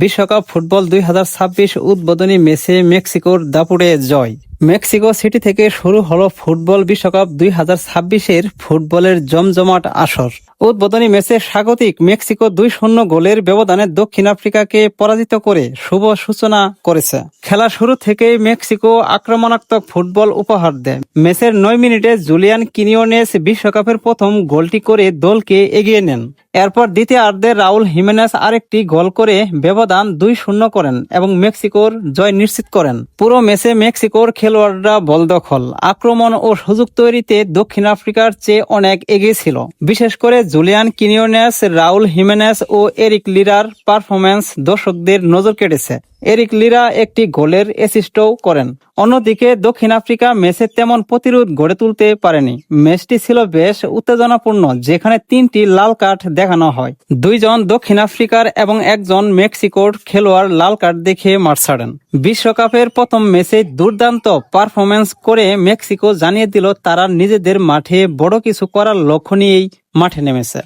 বিশ্বকাপ ফুটবল 2026 উদ্বোধনী ম্যাচে মেক্সিকোর দাপুটে জয়। মেক্সিকো সিটি থেকে শুরু হলো ফুটবল বিশ্বকাপ 2026-এর ফুটবলের জমজমাট আসর। উদ্বোধনী ম্যাচে স্বাগতিক মেক্সিকো 2-0 গোলের ব্যবধানে দক্ষিণ আফ্রিকাকে পরাজিত করে শুভ সূচনা করেছে। খেলা শুরু থেকেই মেক্সিকো আক্রমণাত্মক ফুটবল উপহার দেয়। ম্যাচের 9 মিনিটে জুলিয়ান কিনিওনেস বিশ্বকাপের প্রথম গোলটি করে দলকে এগিয়ে নেন। এরপর দ্বিতীয়ার্ধে রাউল হিমেনেস আরেকটি গোল করে ব্যবধান 2-0 করেন এবং মেক্সিকোর জয় নিশ্চিত করেন। পুরো ম্যাচে মেক্সিকোর খেলোয়াড়রা বল দখল, আক্রমণ ও সুযোগ তৈরিতে দক্ষিণ আফ্রিকার চেয়ে অনেক এগিয়ে ছিল। বিশেষ করে জুলিয়ান কিনিওনেস, রাউল হিমেনেস ও এরিক লিরার পারফরম্যান্স দর্শকদের নজর কেড়েছে। এরিক লিরা একটি গোলের অ্যাসিস্টও করেন। অন্যদিকে দক্ষিণ আফ্রিকা ম্যাচে তেমন প্রতিরোধ গড়ে তুলতে পারেনি। ম্যাচটি ছিল বেশ উত্তেজনাপূর্ণ, যেখানে 3টি লাল কার্ড দেখানো হয়। 2 জন দক্ষিণ আফ্রিকার এবং 1 জন মেক্সিকোর খেলোয়াড় লাল কার্ড দেখে মাঠ ছাড়েন। বিশ্বকাপের প্রথম ম্যাচে দুর্দান্ত পারফরম্যান্স করে মেক্সিকো জানিয়ে দিল তারা নিজেদের মাঠে বড় কিছু করার লক্ষ্য নিয়েই মাঠে নেমেছে।